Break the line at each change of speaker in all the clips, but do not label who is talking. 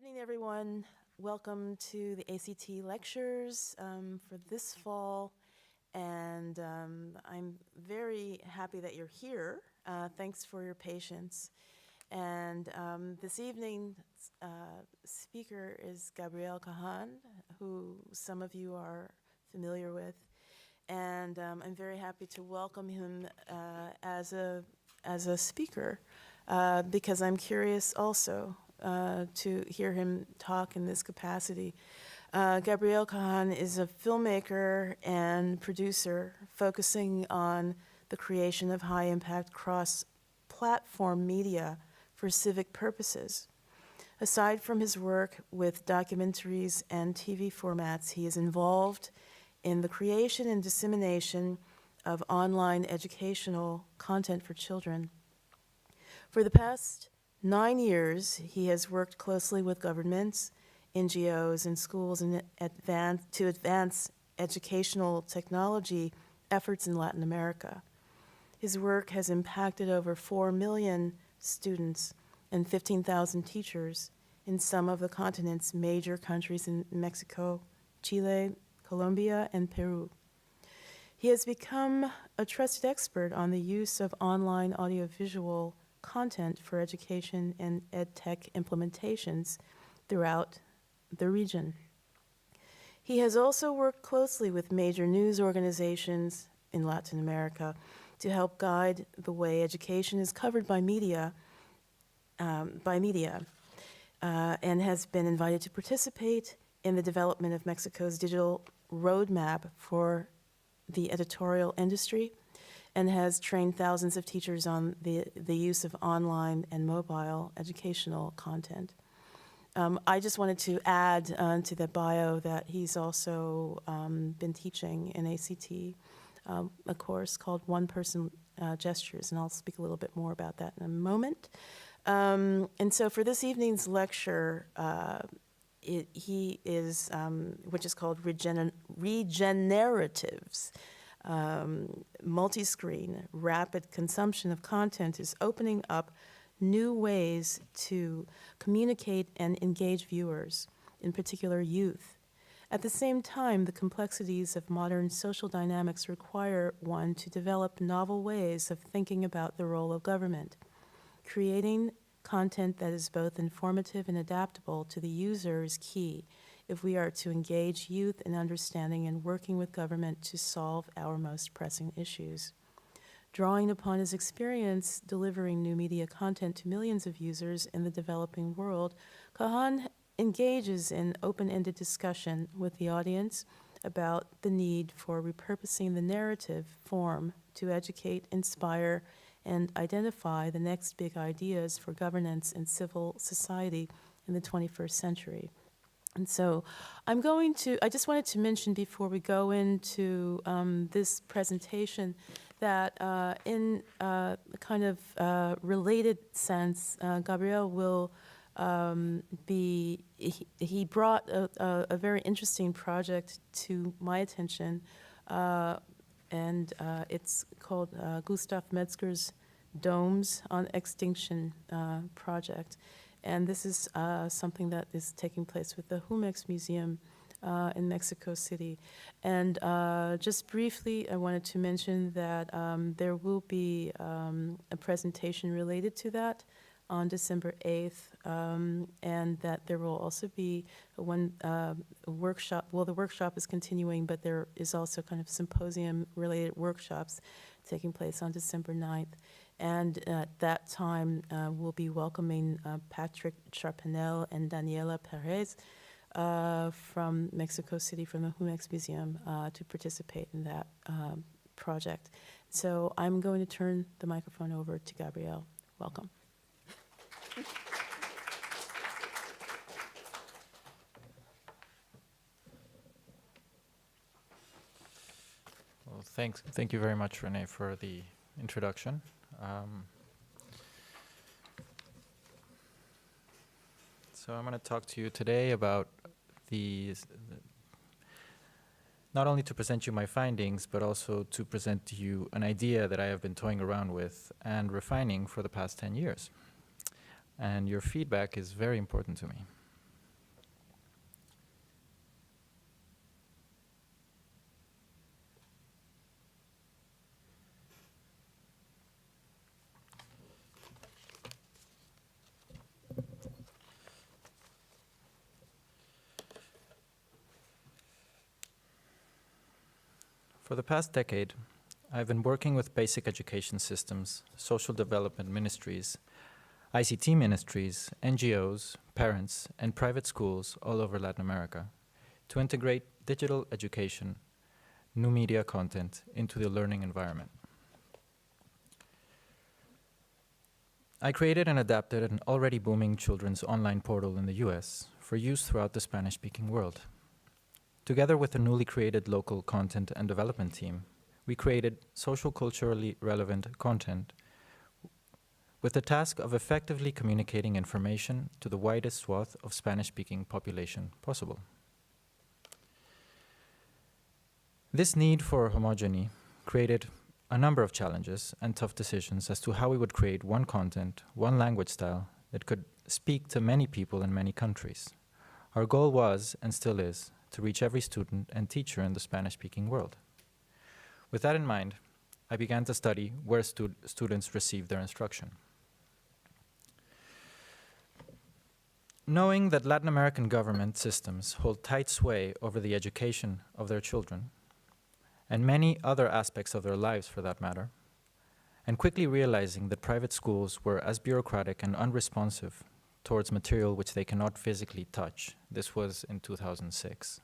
evening, everyone. Welcome to the ACT lectures for this fall, and I'm very happy that you're here. Thanks for your patience. And this evening's speaker is Gabriel Kahan, who some of you are familiar with, and I'm very happy to welcome him as a speaker because I'm curious also to hear him talk in this capacity. Gabriel Kahan is a filmmaker and producer focusing on the creation of high-impact cross-platform media for civic purposes. Aside from his work with documentaries and TV formats, he is involved in the creation and dissemination of online educational content for children. For the past 9 years, he has worked closely with governments, NGOs, and schools to advance educational technology efforts in Latin America. His work has impacted over 4 million students and 15,000 teachers in some of the continent's major countries in Mexico, Chile, Colombia, and Peru. He has become a trusted expert on the use of online audiovisual content for education and edtech implementations throughout the region. He has also worked closely with major news organizations in Latin America to help guide the way education is covered by media, and has been invited to participate in the development of Mexico's digital roadmap for the editorial industry, and has trained thousands of teachers on the use of online and mobile educational content. I just wanted to add to the bio that he's also been teaching in ACT a course called One Person Gestures, and I'll speak a little bit more about that in a moment. And so for this evening's lecture, he is, which is called Regenarratives. Multi-screen, rapid consumption of content is opening up new ways to communicate and engage viewers, in particular youth. At the same time, the complexities of modern social dynamics require one to develop novel ways of thinking about the role of government. Creating content that is both informative and adaptable to the user is key if we are to engage youth in understanding and working with government to solve our most pressing issues. Drawing upon his experience delivering new media content to millions of users in the developing world, Kahan engages in open-ended discussion with the audience about the need for repurposing the narrative form to educate, inspire, and identify the next big ideas for governance and civil society in the 21st century. And so I just wanted to mention before we go into this presentation that in a kind of related sense, Gabriel will he brought a very interesting project to my attention, and it's called Gustav Metzger's Domes on Extinction project. And this is something that is taking place with the Jumex Museum in Mexico City. And just briefly, I wanted to mention that there will be a presentation related to that on December 8th, and that there will also be one workshop. Well, the workshop is continuing, but there is also kind of symposium-related workshops taking place on December 9th. And at that time, we'll be welcoming Patrick Charpanel and Daniela Perez from Mexico City, from the Jumex Museum, to participate in that project. So I'm going to turn the microphone over to Gabriel. Welcome.
Well, thank you very much, Renee, for the introduction. So I'm going to talk to you today about not only to present you my findings, but also to present to you an idea that I have been toying around with and refining for the past 10 years. And your feedback is very important to me. For the past decade, I've been working with basic education systems, social development ministries, ICT ministries, NGOs, parents, and private schools all over Latin America to integrate digital education, new media content into the learning environment. I created and adapted an already booming children's online portal in the US for use throughout the Spanish-speaking world. Together with the newly created local content and development team, we created social-culturally relevant content with the task of effectively communicating information to the widest swath of Spanish-speaking population possible. This need for homogeneity created a number of challenges and tough decisions as to how we would create one content, one language style that could speak to many people in many countries. Our goal was, and still is, to reach every student and teacher in the Spanish-speaking world. With that in mind, I began to study where students receive their instruction. Knowing that Latin American government systems hold tight sway over the education of their children, and many other aspects of their lives for that matter, and quickly realizing that private schools were as bureaucratic and unresponsive towards material which they cannot physically touch. This was in 2006.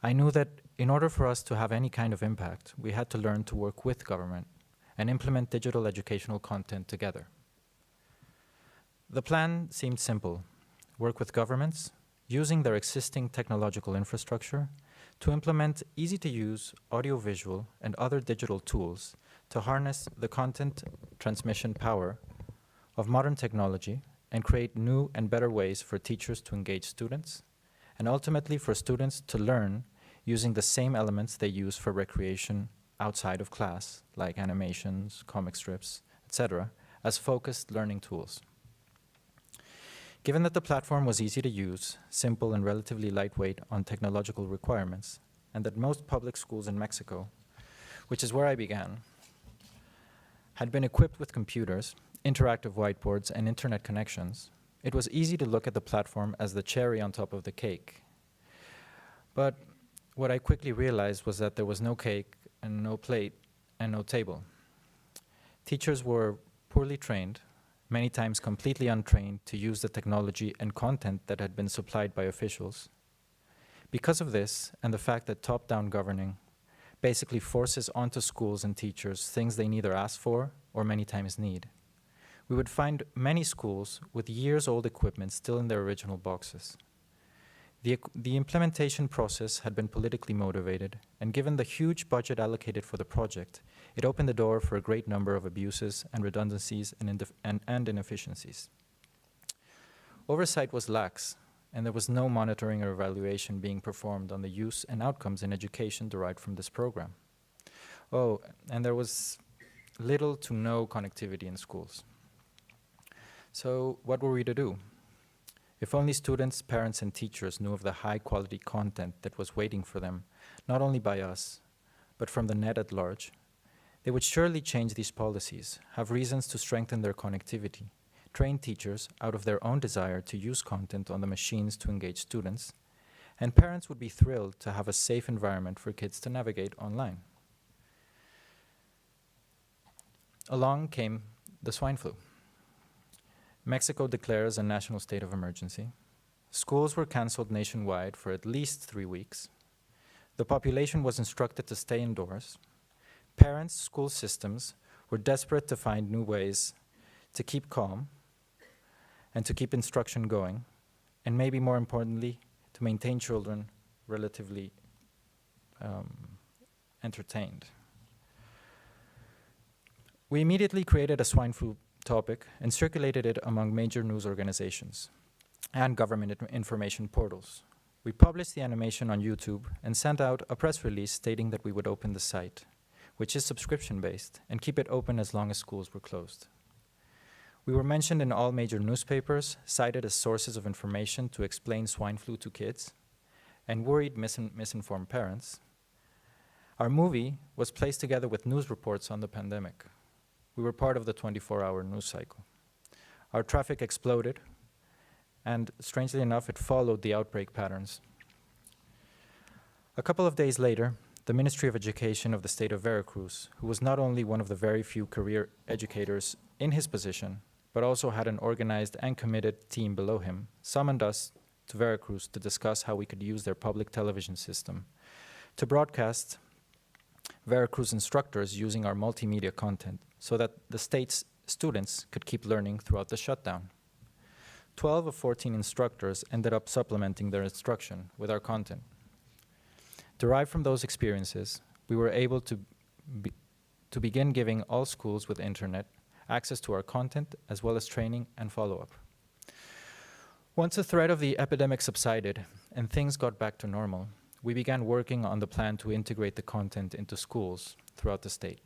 I knew that in order for us to have any kind of impact, we had to learn to work with government and implement digital educational content together. The plan seemed simple: work with governments, using their existing technological infrastructure to implement easy-to-use audiovisual and other digital tools to harness the content transmission power of modern technology and create new and better ways for teachers to engage students, and ultimately for students to learn using the same elements they use for recreation outside of class, like animations, comic strips, etc., as focused learning tools. Given that the platform was easy to use, simple and relatively lightweight on technological requirements, and that most public schools in Mexico, which is where I began, had been equipped with computers, interactive whiteboards, and internet connections, it was easy to look at the platform as the cherry on top of the cake. But what I quickly realized was that there was no cake and no plate and no table. Teachers were poorly trained, many times completely untrained to use the technology and content that had been supplied by officials. Because of this, and the fact that top-down governing basically forces onto schools and teachers things they neither ask for or many times need, we would find many schools with years-old equipment still in their original boxes. The implementation process had been politically motivated, and given the huge budget allocated for the project, it opened the door for a great number of abuses and redundancies and inefficiencies. Oversight was lax, and there was no monitoring or evaluation being performed on the use and outcomes in education derived from this program. Oh, and there was little to no connectivity in schools. So what were we to do? If only students, parents, and teachers knew of the high-quality content that was waiting for them, not only by us, but from the net at large, they would surely change these policies, have reasons to strengthen their connectivity, train teachers out of their own desire to use content on the machines to engage students, and parents would be thrilled to have a safe environment for kids to navigate online. Along came the swine flu. Mexico declares a national state of emergency. Schools were canceled nationwide for at least 3 weeks. The population was instructed to stay indoors. Parents, school systems were desperate to find new ways to keep calm and to keep instruction going, and maybe more importantly, to maintain children relatively entertained. We immediately created a swine flu topic and circulated it among major news organizations and government information portals. We published the animation on YouTube and sent out a press release stating that we would open the site, which is subscription-based, and keep it open as long as schools were closed. We were mentioned in all major newspapers, cited as sources of information to explain swine flu to kids, and worried misinformed parents. Our movie was placed together with news reports on the pandemic. We were part of the 24-hour news cycle. Our traffic exploded, and strangely enough, it followed the outbreak patterns. A couple of days later, the Ministry of Education of the state of Veracruz, who was not only one of the very few career educators in his position, but also had an organized and committed team below him, summoned us to Veracruz to discuss how we could use their public television system to broadcast Veracruz instructors using our multimedia content so that the state's students could keep learning throughout the shutdown. 12 of 14 instructors ended up supplementing their instruction with our content. Derived from those experiences, we were able to begin giving all schools with internet access to our content as well as training and follow-up. Once the threat of the epidemic subsided and things got back to normal, we began working on the plan to integrate the content into schools throughout the state.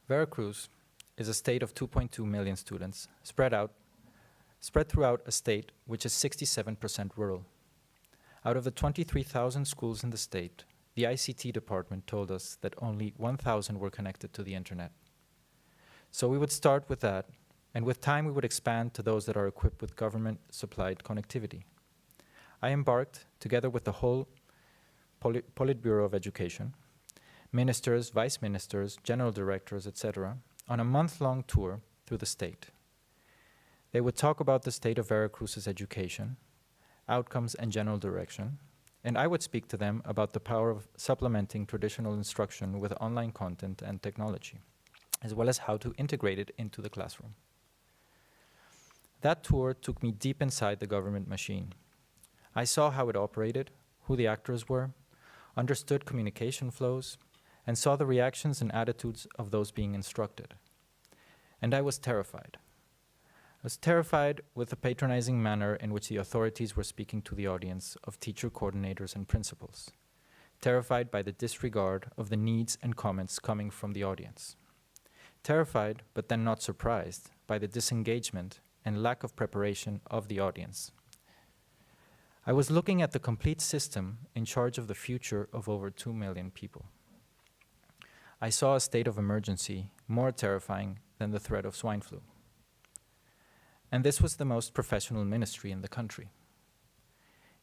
Veracruz is a state of 2.2 million students spread throughout a state which is 67% rural. Out of the 23,000 schools in the state, the ICT department told us that only 1,000 were connected to the internet. So we would start with that, and with time we would expand to those that are equipped with government-supplied connectivity. I embarked, together with the whole Politburo of Education, ministers, vice ministers, general directors, etc., on a month-long tour through the state. They would talk about the state of Veracruz's education, outcomes and general direction, and I would speak to them about the power of supplementing traditional instruction with online content and technology, as well as how to integrate it into the classroom. That tour took me deep inside the government machine. I saw how it operated, who the actors were, understood communication flows, and saw the reactions and attitudes of those being instructed. And I was terrified. I was terrified with the patronizing manner in which the authorities were speaking to the audience of teacher coordinators and principals, terrified by the disregard of the needs and comments coming from the audience, terrified but then not surprised by the disengagement and lack of preparation of the audience. I was looking at the complete system in charge of the future of over 2 million people. I saw a state of emergency more terrifying than the threat of swine flu. And this was the most professional ministry in the country.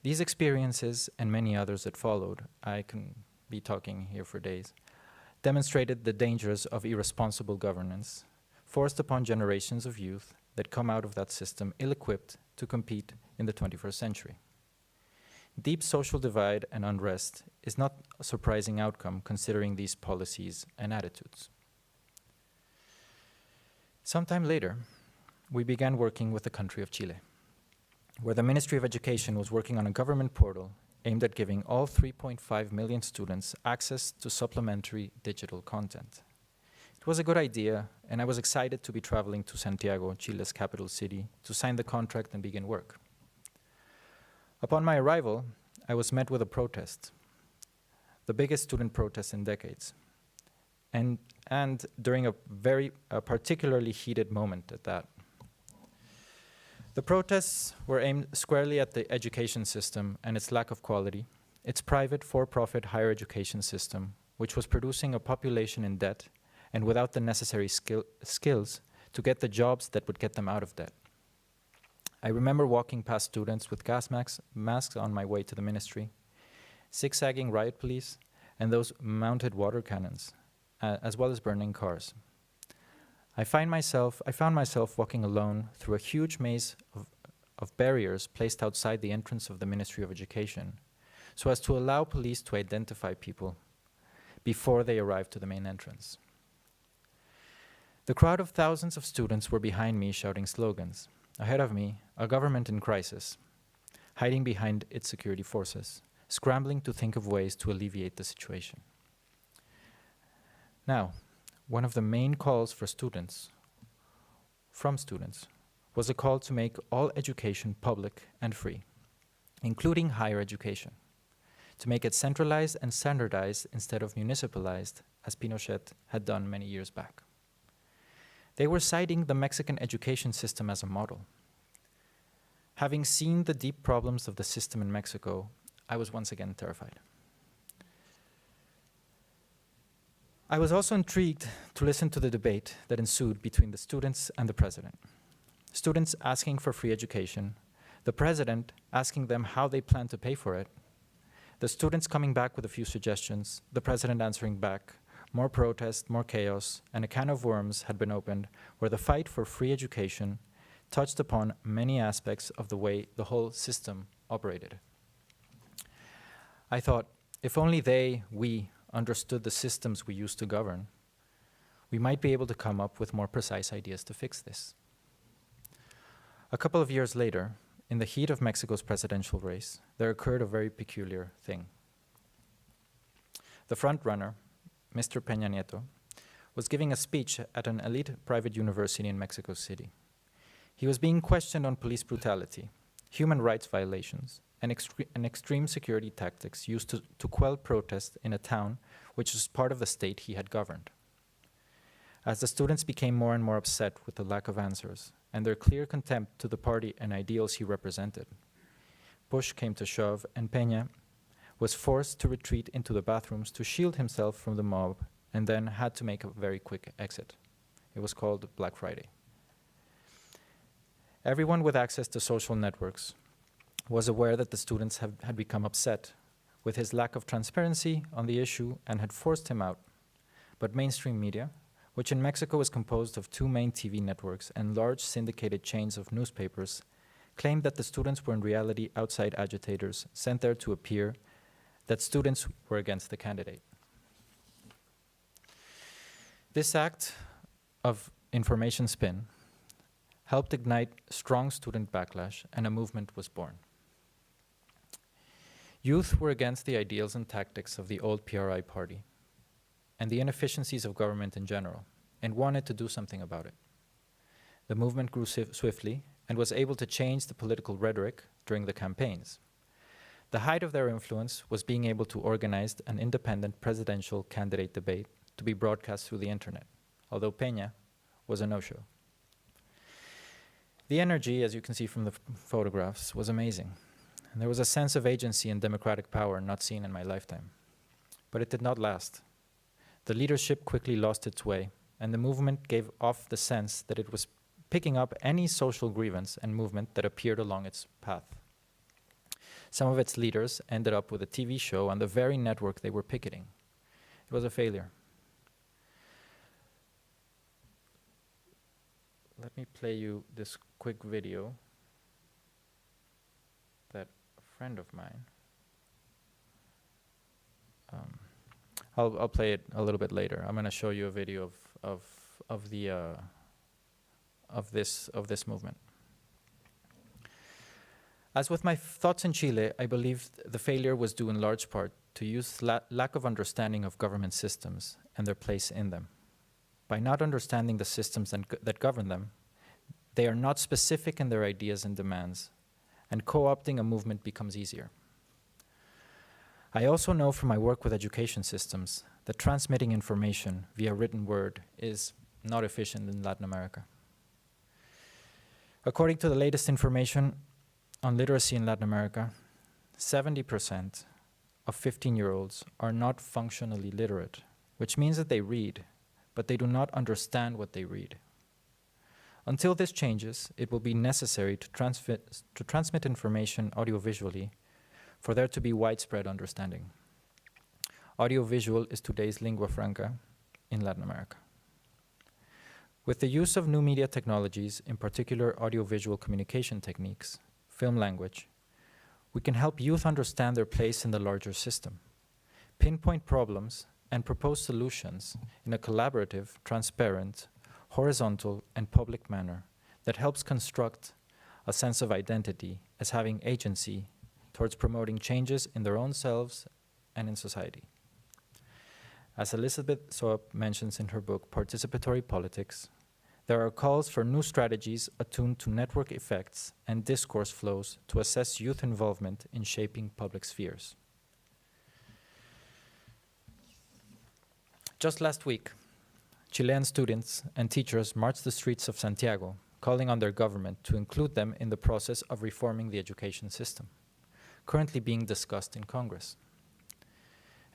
These experiences and many others that followed, I can be talking here for days, demonstrated the dangers of irresponsible governance, forced upon generations of youth that come out of that system ill-equipped to compete in the 21st century. Deep social divide and unrest is not a surprising outcome considering these policies and attitudes. Sometime later, we began working with the country of Chile, where the Ministry of Education was working on a government portal aimed at giving all 3.5 million students access to supplementary digital content. It was a good idea, and I was excited to be traveling to Santiago, Chile's capital city, to sign the contract and begin work. Upon my arrival, I was met with a protest, the biggest student protest in decades, and during a particularly heated moment at that. The protests were aimed squarely at the education system and its lack of quality, its private for-profit higher education system, which was producing a population in debt and without the necessary skills to get the jobs that would get them out of debt. I remember walking past students with gas masks on my way to the ministry, zigzagging riot police, and those mounted water cannons, as well as burning cars. I found myself walking alone through a huge maze of barriers placed outside the entrance of the Ministry of Education, so as to allow police to identify people before they arrived to the main entrance. The crowd of thousands of students were behind me shouting slogans. Ahead of me, a government in crisis, hiding behind its security forces, scrambling to think of ways to alleviate the situation. Now, one of the main calls from students, was a call to make all education public and free, including higher education, to make it centralized and standardized instead of municipalized, as Pinochet had done many years back. They were citing the Mexican education system as a model. Having seen the deep problems of the system in Mexico, I was once again terrified. I was also intrigued to listen to the debate that ensued between the students and the president. Students asking for free education, the president asking them how they plan to pay for it, The students coming back with a few suggestions, the president answering back, more protest, more chaos, and a can of worms had been opened where the fight for free education touched upon many aspects of the way the whole system operated. I thought, if only we, understood the systems we used to govern, we might be able to come up with more precise ideas to fix this. A couple of years later, in the heat of Mexico's presidential race, there occurred a very peculiar thing. The front-runner, Mr. Peña Nieto, was giving a speech at an elite private university in Mexico City. He was being questioned on police brutality, human rights violations, and extreme security tactics used to quell protest in a town which was part of the state he had governed. As the students became more and more upset with the lack of answers and their clear contempt to the party and ideals he represented, push came to shove, and Peña was forced to retreat into the bathrooms to shield himself from the mob, and then had to make a very quick exit. It was called Black Friday. Everyone with access to social networks was aware that the students had become upset with his lack of transparency on the issue and had forced him out. But mainstream media, which in Mexico is composed of 2 main TV networks and large syndicated chains of newspapers, claimed that the students were in reality outside agitators sent there to appear that students were against the candidate. This act of information spin helped ignite strong student backlash, and a movement was born. Youth were against the ideals and tactics of the old PRI party and the inefficiencies of government in general, and wanted to do something about it. The movement grew swiftly and was able to change the political rhetoric during the campaigns. The height of their influence was being able to organize an independent presidential candidate debate to be broadcast through the internet, although Peña was a no-show. The energy, as you can see from the photographs, was amazing. And there was a sense of agency and democratic power not seen in my lifetime. But it did not last. The leadership quickly lost its way, and the movement gave off the sense that it was picking up any social grievance and movement that appeared along its path. Some of its leaders ended up with a TV show on the very network they were picketing. It was a failure. Let me play you this quick video that a friend of mine, I'll play it a little bit later. I'm going to show you a video of this movement. As with my thoughts in Chile, I believe the failure was due in large part to youth's lack of understanding of government systems and their place in them. By not understanding the systems that govern them, they are not specific in their ideas and demands, and co-opting a movement becomes easier. I also know from my work with education systems that transmitting information via written word is not efficient in Latin America. According to the latest information on literacy in Latin America, 70% of 15-year-olds are not functionally literate, which means that they read, but they do not understand what they read. Until this changes, it will be necessary to transmit information audiovisually for there to be widespread understanding. Audiovisual is today's lingua franca in Latin America. With the use of new media technologies, in particular audiovisual communication techniques, film language, we can help youth understand their place in the larger system, pinpoint problems, and propose solutions in a collaborative, transparent, horizontal, and public manner that helps construct a sense of identity as having agency towards promoting changes in their own selves and in society. As Elizabeth Soap mentions in her book, Participatory Politics, there are calls for new strategies attuned to network effects and discourse flows to assess youth involvement in shaping public spheres. Just last week, Chilean students and teachers marched the streets of Santiago, calling on their government to include them in the process of reforming the education system, currently being discussed in Congress.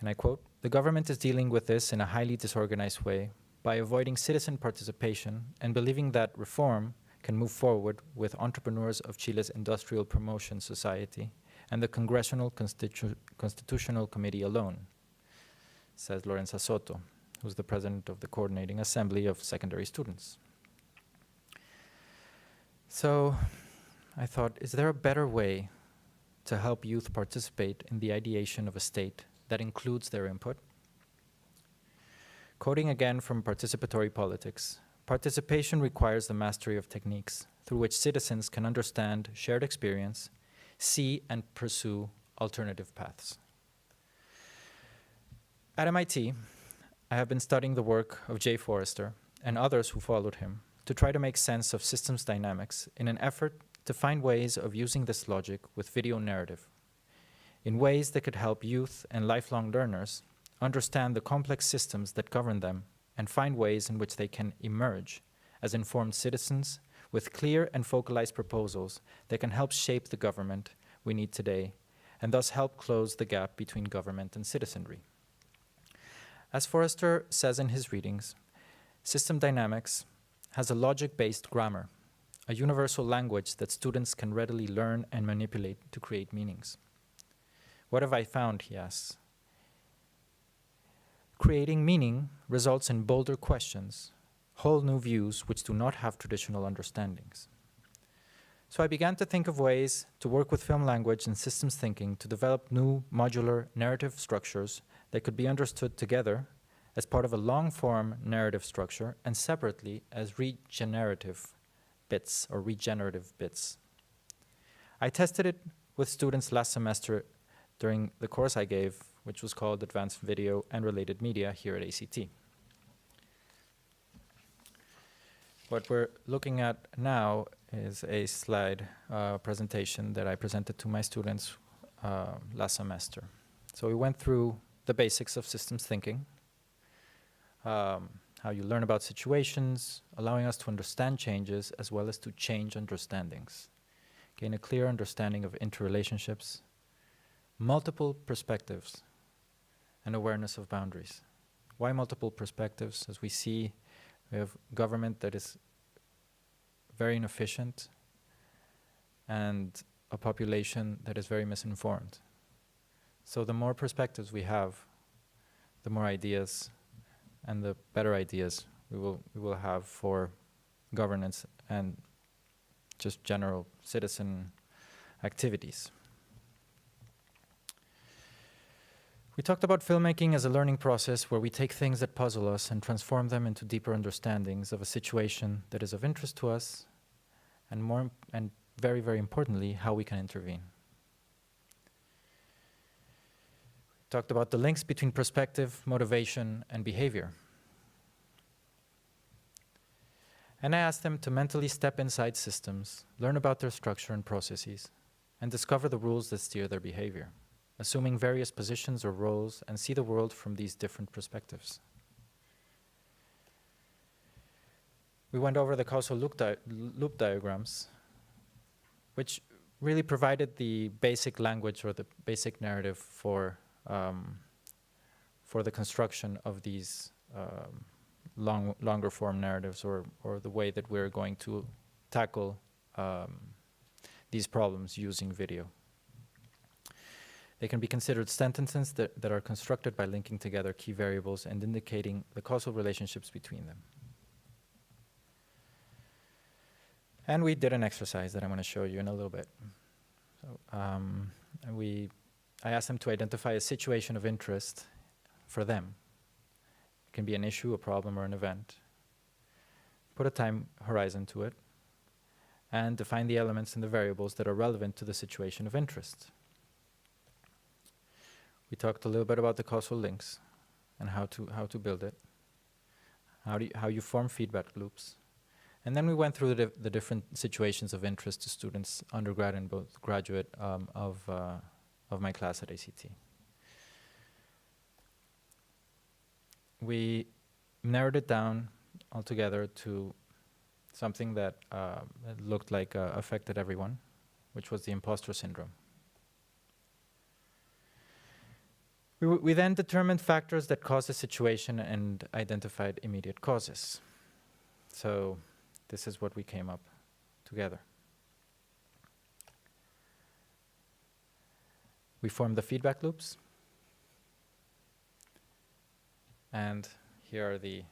And I quote, "The government is dealing with this in a highly disorganized way by avoiding citizen participation and believing that reform can move forward with entrepreneurs of Chile's industrial promotion society and the Congressional Constitutional Committee alone, says Lorenza Soto, who's the president of the Coordinating Assembly of Secondary Students. So I thought, is there a better way to help youth participate in the ideation of a state that includes their input? Quoting again from Participatory Politics, participation requires the mastery of techniques through which citizens can understand shared experience, see and pursue alternative paths. At MIT, I have been studying the work of Jay Forrester and others who followed him to try to make sense of systems dynamics in an effort to find ways of using this logic with video narrative in ways that could help youth and lifelong learners understand the complex systems that govern them and find ways in which they can emerge as informed citizens with clear and focalized proposals that can help shape the government we need today and thus help close the gap between government and citizenry. As Forrester says in his readings, system dynamics has a logic-based grammar, a universal language that students can readily learn and manipulate to create meanings. What have I found, he asks. Creating meaning results in bolder questions, whole new views which do not have traditional understandings. So I began to think of ways to work with film language and systems thinking to develop new modular narrative structures that could be understood together as part of a long-form narrative structure and separately as regenerative bits or regenerative bits. I tested it with students last semester during the course I gave, which was called Advanced Video and Related Media here at ACT. What we're looking at now is a slide presentation that I presented to my students last semester. So we went through the basics of systems thinking, how you learn about situations, allowing us to understand changes as well as to change understandings, gain a clear understanding of interrelationships, multiple perspectives, and awareness of boundaries. Why multiple perspectives? As we see, we have government that is very inefficient and a population that is very misinformed. So the more perspectives we have, the more ideas and the better ideas we will have for governance and just general citizen activities. We talked about filmmaking as a learning process where we take things that puzzle us and transform them into deeper understandings of a situation that is of interest to us, and very, very importantly, how we can intervene. We talked about the links between perspective, motivation, and behavior. And I asked them to mentally step inside systems, learn about their structure and processes, and discover the rules that steer their behavior, assuming various positions or roles, and see the world from these different perspectives. We went over the causal loop diagrams, which really provided the basic language or the basic narrative for the construction of these longer form narratives, or the way that we're going to tackle these problems using video. They can be considered sentences that are constructed by linking together key variables and indicating the causal relationships between them. And we did an exercise that I'm going to show you in a little bit. So, I asked them to identify a situation of interest for them. It can be an issue, a problem, or an event. Put a time horizon to it, and define the elements and the variables that are relevant to the situation of interest. We talked a little bit about the causal links and how to build it, how you form feedback loops. And then we went through the different situations of interest to students, undergrad and both graduate, of my class at ACT. We narrowed it down altogether to something that looked like affected everyone, which was the imposter syndrome. We then determined factors that caused the situation and identified immediate causes. So this is what we came up together. We form the feedback loops. And here are the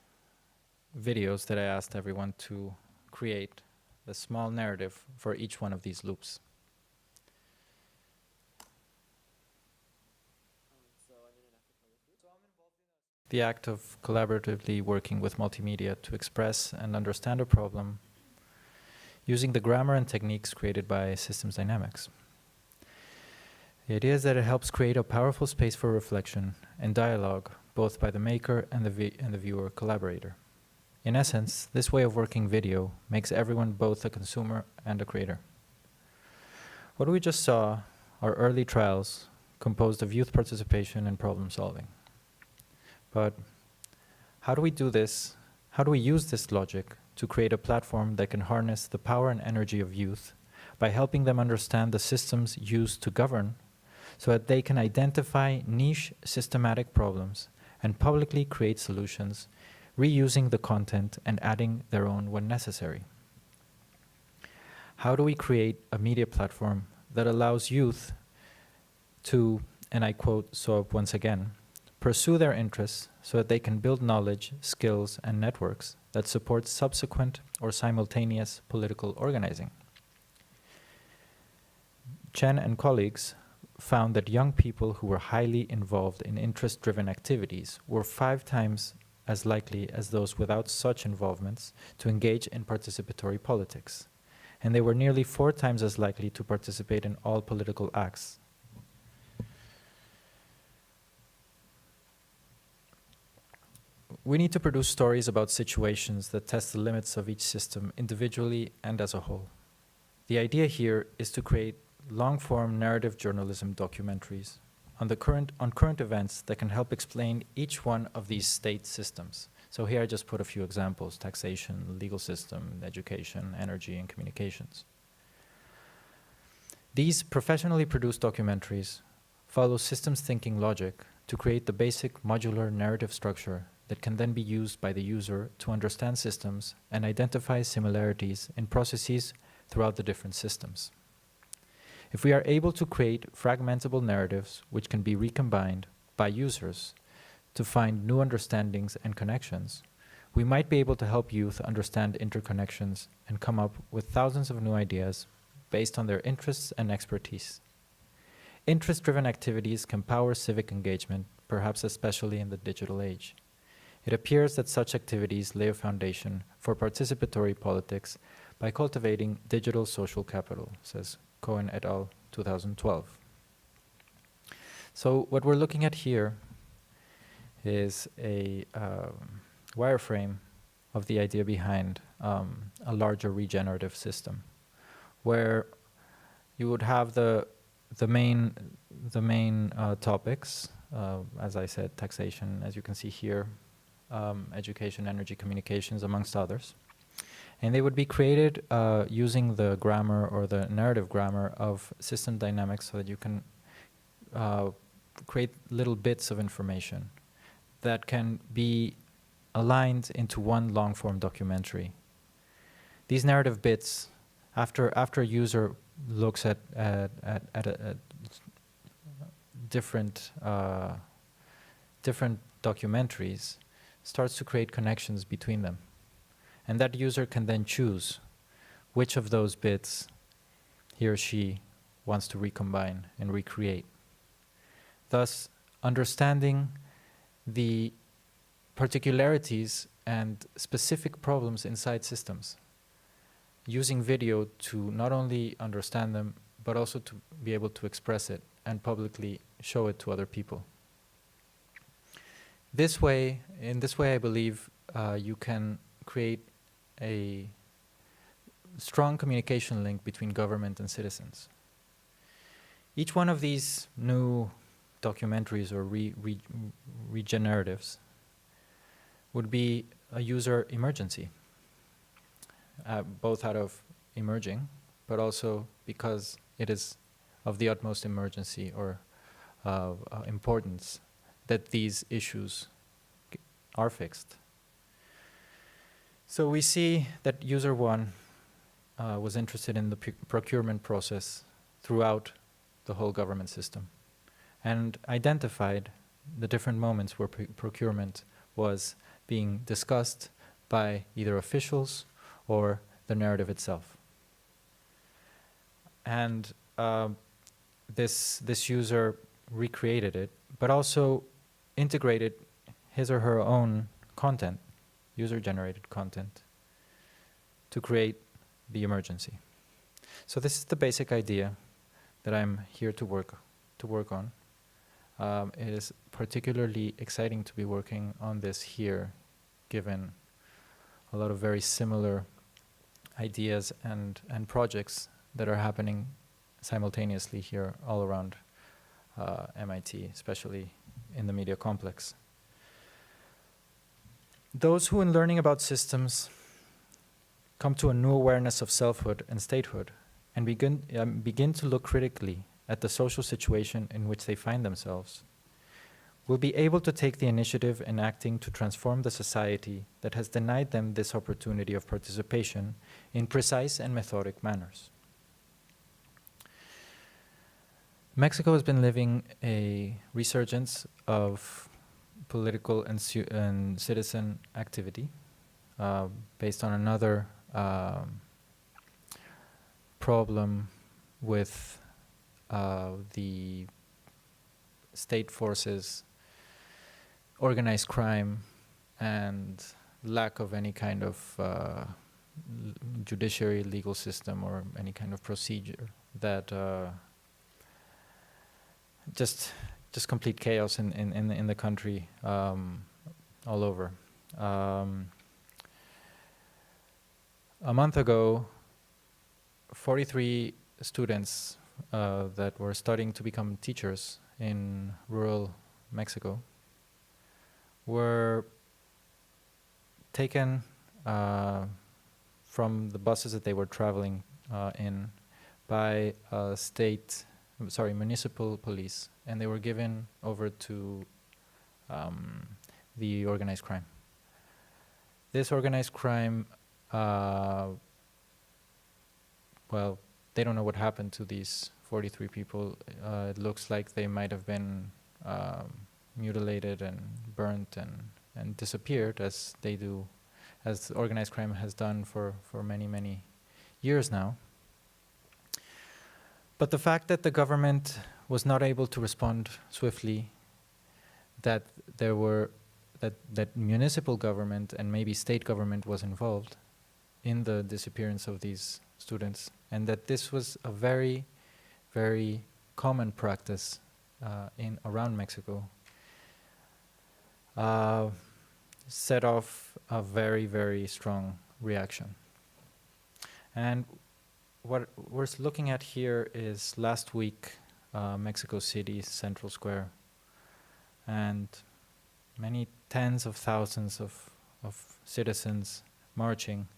videos that I asked everyone to create the small narrative for each one of these loops. The act of collaboratively working with multimedia to express and understand a problem using the grammar and techniques created by systems dynamics. The idea is that it helps create a powerful space for reflection and dialogue, both by the maker and the viewer collaborator. In essence, this way of working video makes everyone both a consumer and a creator. What we just saw are early trials composed of youth participation and problem solving. But how do we do this? How do we use this logic to create a platform that can harness the power and energy of youth by helping them understand the systems used to govern so that they can identify niche systematic problems and publicly create solutions, reusing the content and adding their own when necessary? How do we create a media platform that allows youth to, and I quote Soap once again, pursue their interests so that they can build knowledge, skills, and networks that support subsequent or simultaneous political organizing? Chen and colleagues found that young people who were highly involved in interest-driven activities were 5 times as likely as those without such involvements to engage in participatory politics, and they were nearly 4 times as likely to participate in all political acts. We need to produce stories about situations that test the limits of each system individually and as a whole. The idea here is to create long-form narrative journalism documentaries on current events that can help explain each one of these state systems. So here I just put a few examples: taxation, legal system, education, energy, and communications. These professionally produced documentaries follow systems thinking logic to create the basic modular narrative structure that can then be used by the user to understand systems and identify similarities in processes throughout the different systems. If we are able to create fragmentable narratives which can be recombined by users to find new understandings and connections, we might be able to help youth understand interconnections and come up with thousands of new ideas based on their interests and expertise. Interest-driven activities can power civic engagement, perhaps especially in the digital age. It appears that such activities lay a foundation for participatory politics by cultivating digital social capital, says Cohen et al. 2012. So what we're looking at here is a wireframe of the idea behind a larger regenerative system, where you would have the main topics, as I said, taxation, as you can see here, education, energy, communications, amongst others. And they would be created using the grammar or the narrative grammar of system dynamics so that you can create little bits of information that can be aligned into one long-form documentary. These narrative bits, after a user looks at different documentaries, starts to create connections between them. And that user can then choose which of those bits he or she wants to recombine and recreate. Thus, understanding the particularities and specific problems inside systems, using video to not only understand them, but also to be able to express it and publicly show it to other people. In this way, I believe you can create a strong communication link between government and citizens. Each one of these new documentaries or regeneratives would be a user emergency, both out of emerging, but also because it is of the utmost emergency or importance that these issues are fixed. So we see that user 1 was interested in the procurement process throughout the whole government system. and identified the different moments where procurement was being discussed by either officials or the narrative itself. And this user recreated it, but also integrated his or her own content, user-generated content, to create the emergency. So this is the basic idea that I'm here to work on. It is particularly exciting to be working on this here, given a lot of very similar ideas and projects that are happening simultaneously here all around MIT, especially in the media complex. Those who, in learning about systems, come to a new awareness of selfhood and statehood and begin to look critically at the social situation in which they find themselves, will be able to take the initiative in acting to transform the society that has denied them this opportunity of participation in precise and methodic manners. Mexico has been living a resurgence of political and citizen activity based on another problem with the state forces, organized crime, and lack of any kind of judiciary legal system or any kind of procedure that just complete chaos in the country all over. A month ago, 43 students that were studying to become teachers in rural Mexico were taken from the buses that they were traveling in by municipal police, and they were given over to the organized crime. This organized crime, well, they don't know what happened to these 43 people. It looks like they might have been mutilated and burnt and disappeared, as they do, as organized crime has done for many, many years now. But the fact that the government was not able to respond swiftly, that municipal government and maybe state government was involved in the disappearance of these students, and that this was a very, very common practice around Mexico, set off a very, very strong reaction. And what we're looking at here is last week, Mexico City's Central Square, and many tens of thousands of citizens marching,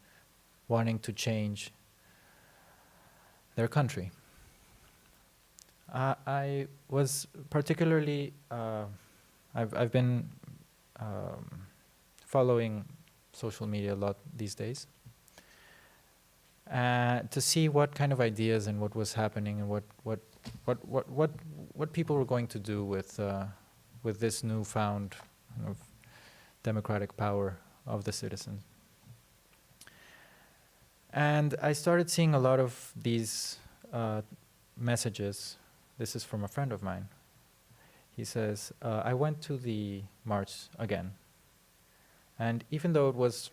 wanting to change their country. I was particularly, I've been following social media a lot these days, to see what kind of ideas and what was happening and what people were going to do with this newfound kind of democratic power of the citizens. And I started seeing a lot of these messages. This is from a friend of mine. He says, I went to the march again. And even though it was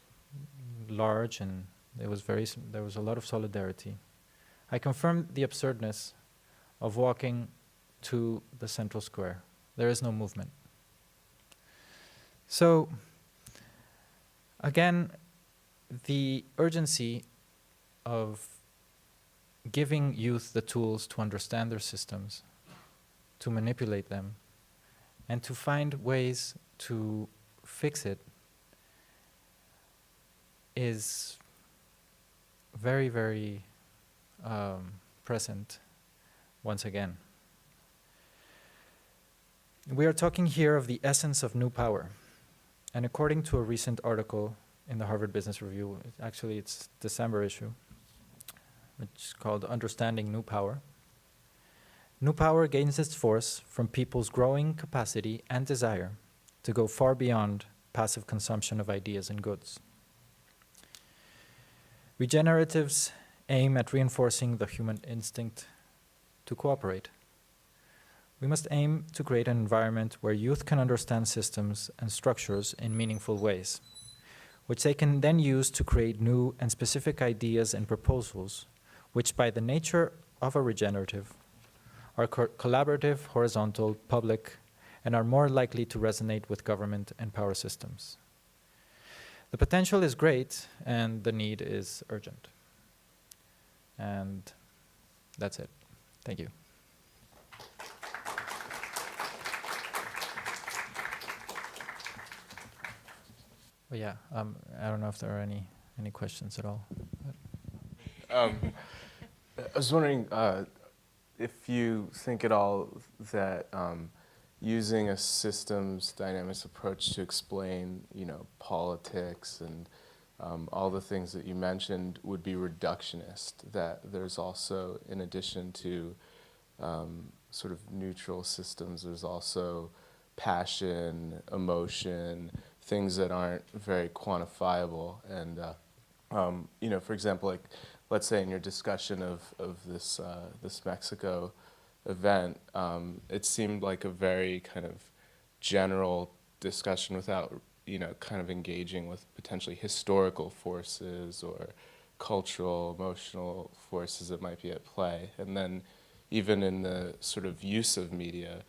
large and there was a lot of solidarity, I confirmed the absurdness of walking to the central square. There is no movement. So, again, the urgency of giving youth the tools to understand their systems, to manipulate them, and to find ways to fix it is very, very present once again. We are talking here of the essence of new power. And according to a recent article in the Harvard Business Review, actually it's December issue, which is called Understanding New Power, New power gains its force from people's growing capacity and desire to go far beyond passive consumption of ideas and goods. Regeneratives aim at reinforcing the human instinct to cooperate. We must aim to create an environment where youth can understand systems and structures in meaningful ways, which they can then use to create new and specific ideas and proposals, which by the nature of a regenerative are collaborative, horizontal, public, and are more likely to resonate with government and power systems. The potential is great, and the need is urgent. And that's it. Thank you. Well, yeah, I don't know if there are any questions at all.
I was wondering if you think at all that using a systems dynamics approach to explain, politics and all the things that you mentioned would be reductionist, that there's also, in addition to sort of neutral systems, there's also passion, emotion, things that aren't very quantifiable. And, for example, like, let's say in your discussion of this, this Mexico event, it seemed like a very kind of general discussion without, kind of engaging with potentially historical forces or cultural, emotional forces that might be at play. And then even in the sort of use of media,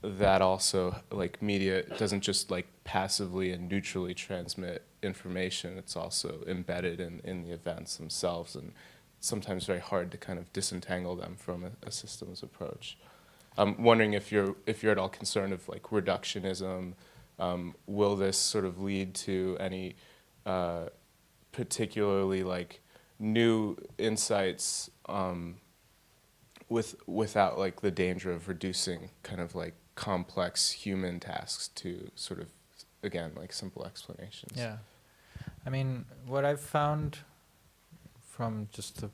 that also, like, media doesn't just like passively and neutrally transmit information, it's also embedded in the events themselves, and sometimes very hard to kind of disentangle them from a systems approach. I'm wondering if you're at all concerned of like reductionism. Will this sort of lead to any particularly like new insights without like the danger of reducing kind of like complex human tasks to sort of, again, like simple explanations?
Yeah. I mean, what I've found from just the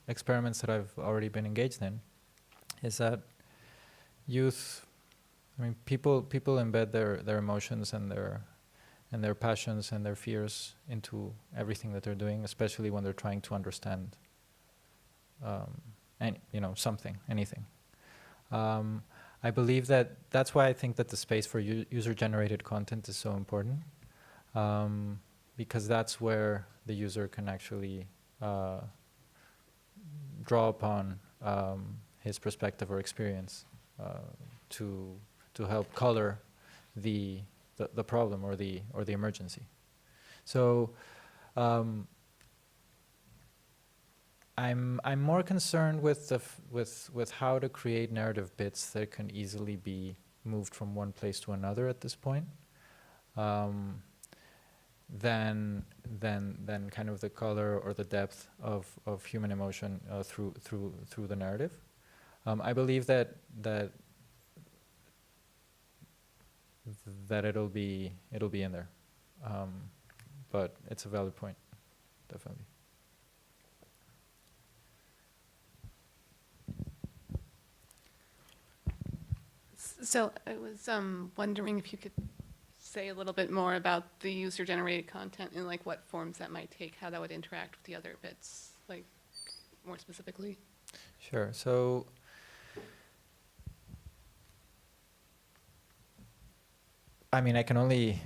experiments that I've already been engaged in is that youth, people embed their emotions and their passions and their fears into everything that they're doing, especially when they're trying to understand anything. I believe that's why I think that the space for user-generated content is so important, because that's where the user can actually draw upon his perspective or experience to help color the problem or the emergency. So I'm more concerned with with how to create narrative bits that can easily be moved from one place to another at this point, than kind of the color or the depth of human emotion through the narrative. I believe that it'll be in there, but it's a valid point, definitely.
So I was wondering if you could say a little bit more about the user-generated content and like what forms that might take, how that would interact with the other bits, like more specifically.
Sure. So I mean, I can only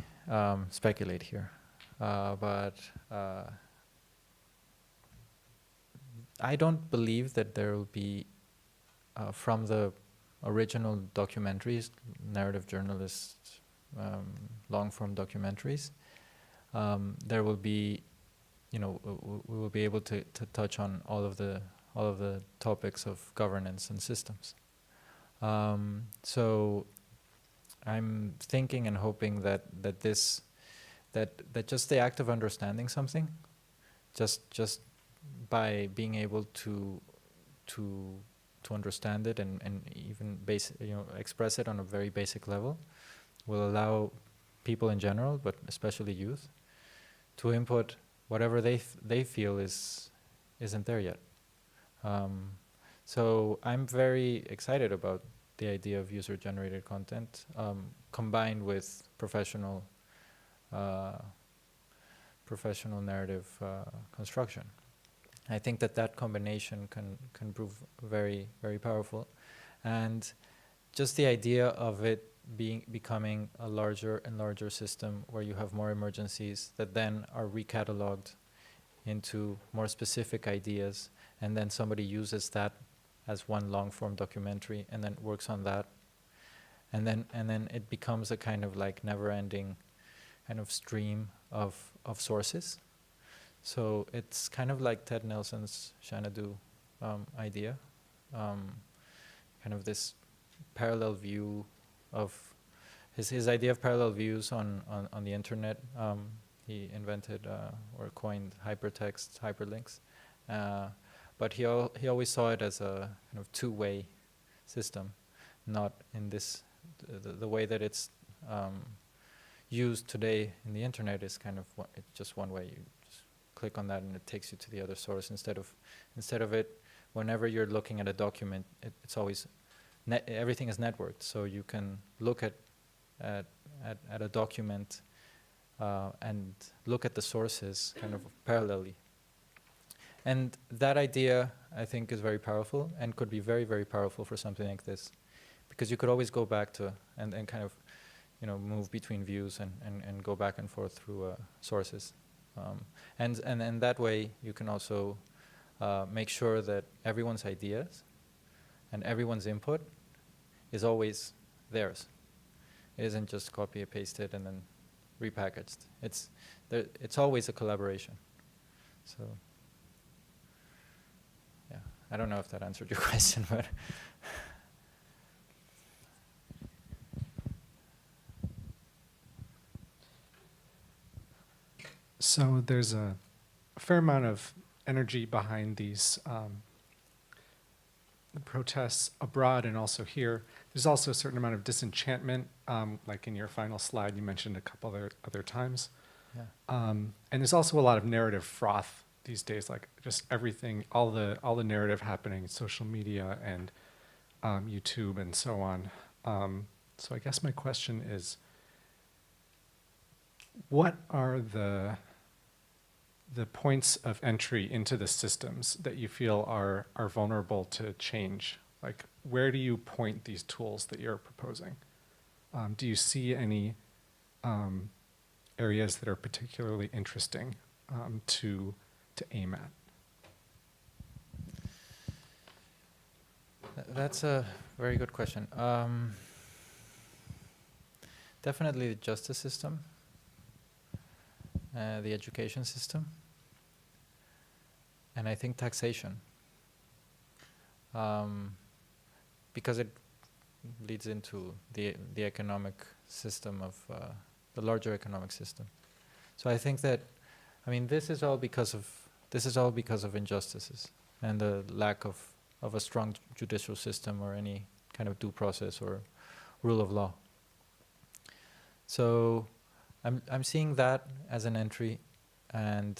speculate here, but I don't believe that there will be, from the original documentaries, narrative journalists, long-form documentaries, there will be, we will be able to touch on all of the topics of governance and systems. So I'm thinking and hoping that just the act of understanding something, just by being able to understand it and even express it on a very basic level, will allow people in general, but especially youth, to input whatever they feel isn't there yet. So I'm very excited about the idea of user-generated content combined with uh, professional narrative construction. I think that that combination can prove very, very powerful. And just the idea of it becoming a larger and larger system where you have more emergencies that then are recatalogued into more specific ideas, and then somebody uses that as one long-form documentary and then works on that, and then it becomes a kind of like never-ending kind of stream of sources. So it's kind of like Ted Nelson's Xanadu idea, kind of this parallel view of his idea of parallel views on the internet. He invented or coined hypertext, hyperlinks, but he always saw it as a kind of two-way system, not in this the way that it's used today in the internet is kind of it's just one way. You just click on that and it takes you to the other source instead of it. Whenever you're looking at a document, it's always everything is networked, so you can look at a document and look at the sources kind of parallelly. And that idea, I think, is very powerful and could be very, very powerful for something like this, because you could always go back to and kind of, move between views and go back and forth through sources. And that way you can also make sure that everyone's ideas and everyone's input is always theirs. It isn't just copy and pasted and then repackaged. It's always a collaboration. So, yeah, I don't know if that answered your question, but.
So there's a fair amount of energy behind these protests abroad and also here. There's also a certain amount of disenchantment, like in your final slide, you mentioned a couple other times.
Yeah.
And there's also a lot of narrative froth these days, like just everything, all the narrative happening, social media and YouTube and so on. So I guess my question is, what are the points of entry into the systems that you feel are vulnerable to change? Like, where do you point these tools that you're proposing? Do you see any areas that are particularly interesting to aim at?
That's a very good question. Definitely the justice system, the education system, and I think taxation, because it leads into the economic system of the larger economic system. So I think that, this is all because of injustices and the lack of a strong judicial system or any kind of due process or rule of law. So I'm seeing that as an entry, and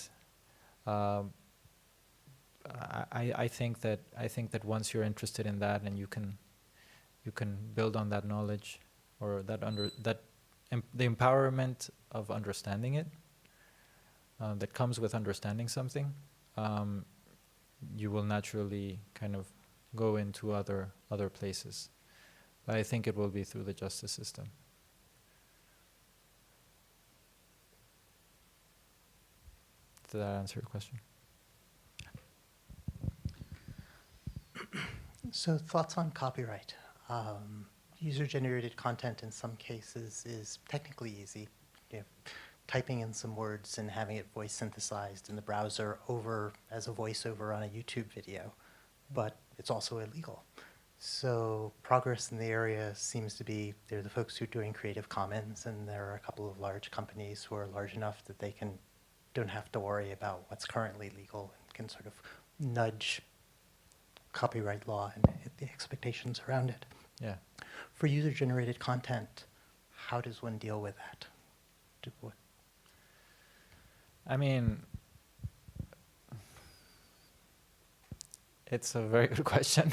I think that once you're interested in that and you can build on that knowledge or the empowerment of understanding it that comes with understanding something, you will naturally kind of go into other places. But I think it will be through the justice system. Did that answer your question?
So thoughts on copyright. User-generated content in some cases is technically easy. Typing in some words and having it voice synthesized in the browser over as a voiceover on a YouTube video, but it's also illegal. So progress in the area seems to be, there are the folks who are doing Creative Commons, and there are a couple of large companies who are large enough that they don't have to worry about what's currently legal and can sort of nudge copyright law and hit the expectations around it.
Yeah.
For user-generated content, how does one deal with that?
it's a very good question.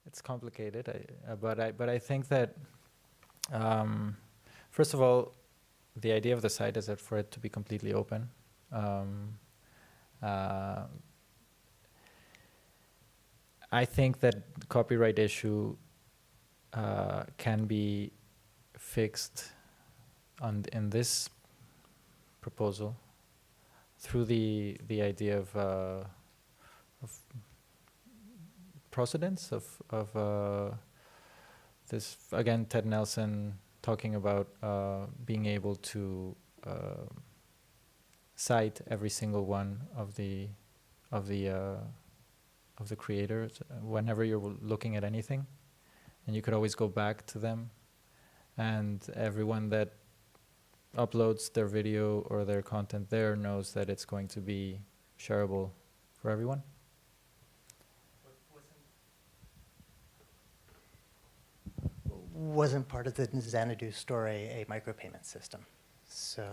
It's complicated, but I think that first of all, the idea of the site is that for it to be completely open. I think that the copyright issue can be fixed in this proposal through the idea of precedence of this, again, Ted Nelson talking about being able to cite every single one of the creators whenever you're looking at anything, and you could always go back to them, and everyone that uploads their video or their content there knows that it's going to be shareable for everyone.
Wasn't part of the Xanadu story a micropayment system? So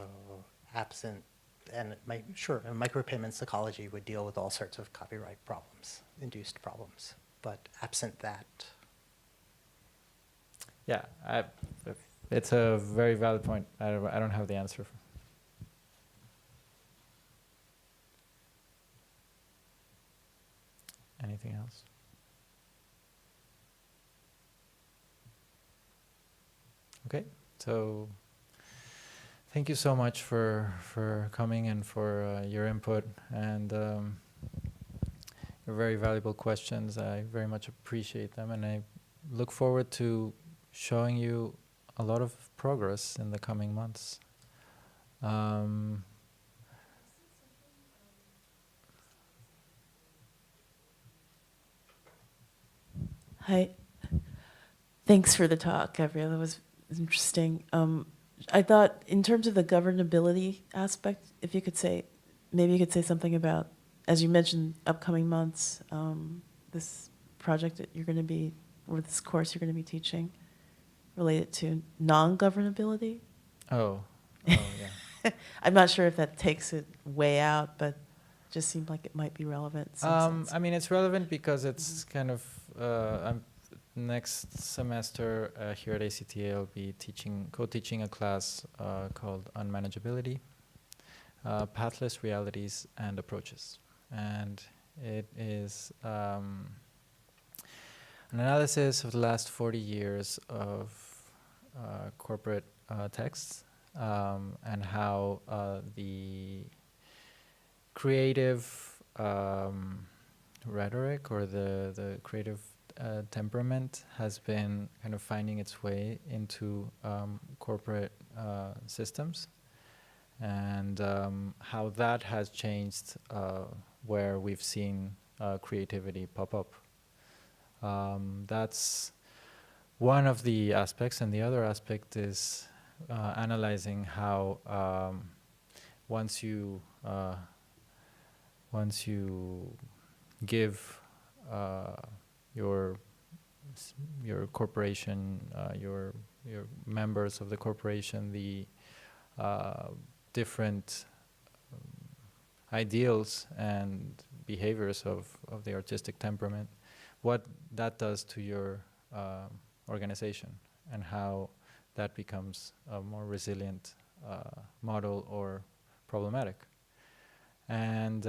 absent, and sure, a micropayment ecology would deal with all sorts of copyright problems, induced problems, but absent that.
Yeah, it's a very valid point. I don't have the answer. Anything else? Okay, so thank you so much for coming and for your input and your very valuable questions. I very much appreciate them, and I look forward to showing you a lot of progress in the coming months.
Hi. Thanks for the talk, Gabriel. That was interesting. I thought in terms of the governability aspect, if you could say, maybe you could say something about, as you mentioned, upcoming months, this project that you're going to be, or this course you're going to be teaching, related to non-governability.
Oh, yeah.
I'm not sure if that takes it way out, but just seemed like it might be relevant.
I mean, it's relevant because it's kind of, next semester here at ACTA, I'll be co-teaching a class called Unmanageability, Pathless Realities and Approaches. And it is an analysis of the last 40 years of corporate texts and how the creative rhetoric or the creative temperament has been kind of finding its way into corporate systems, and how that has changed where we've seen creativity pop up. That's one of the aspects, and the other aspect is analyzing how once you give your corporation, your members of the corporation, the different ideals and behaviors of the artistic temperament, what that does to your organization, and how that becomes a more resilient model or problematic. And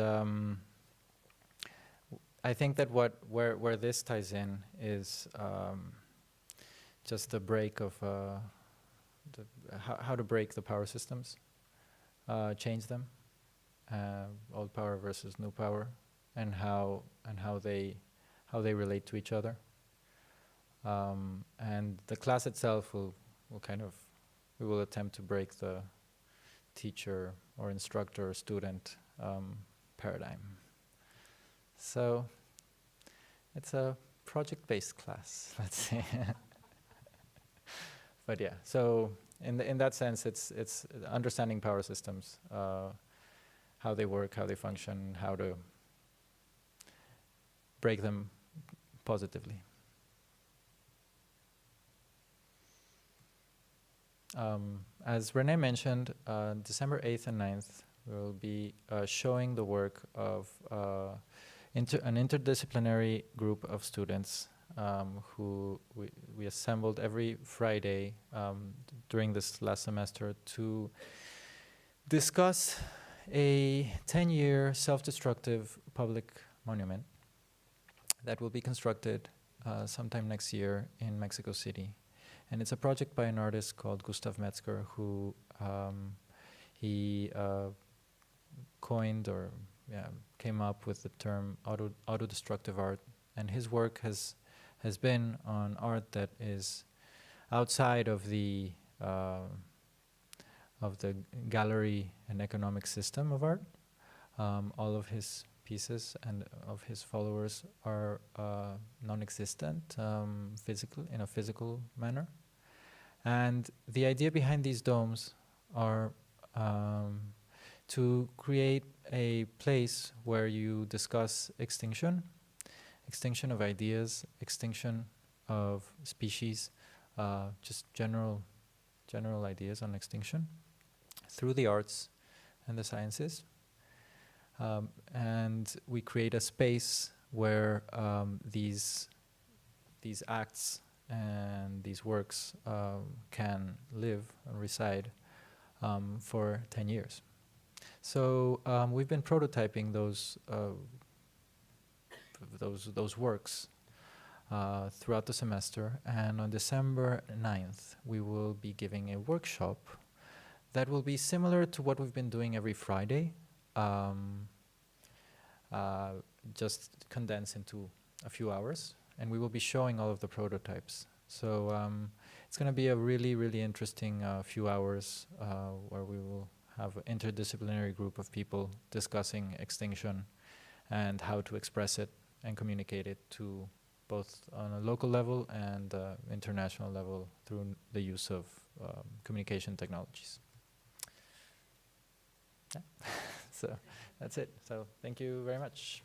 I think that where this ties in is just the break of how to break the power systems, change them, old power versus new power, and how they relate to each other. And the class itself we will attempt to break the teacher or instructor or student paradigm. So it's a project-based class, let's say. But yeah, so in that sense, it's understanding power systems, how they work, how they function, how to break them positively. As Renee mentioned, December 8th and 9th, we'll be showing the work of an interdisciplinary group of students who we assembled every Friday during this last semester to discuss a 10-year self-destructive public monument that will be constructed sometime next year in Mexico City. And it's a project by an artist called Gustav Metzger, who he coined or came up with the term Autodestructive Art. And his work has been on art that is outside of the gallery and economic system of art. All of his pieces and of his followers are non-existent in a physical manner. And the idea behind these domes are to create a place where you discuss extinction of ideas, extinction of species, just general ideas on extinction through the arts and the sciences. And we create a space where these acts and these works can live and reside for 10 years. So we've been prototyping those works throughout the semester, and on December 9th we will be giving a workshop that will be similar to what we've been doing every Friday, just condensed into a few hours, and we will be showing all of the prototypes. So it's going to be a really, really interesting few hours where we will have an interdisciplinary group of people discussing extinction and how to express it and communicate it to both on a local level and international level through the use of communication technologies. Yeah. So that's it. So thank you very much.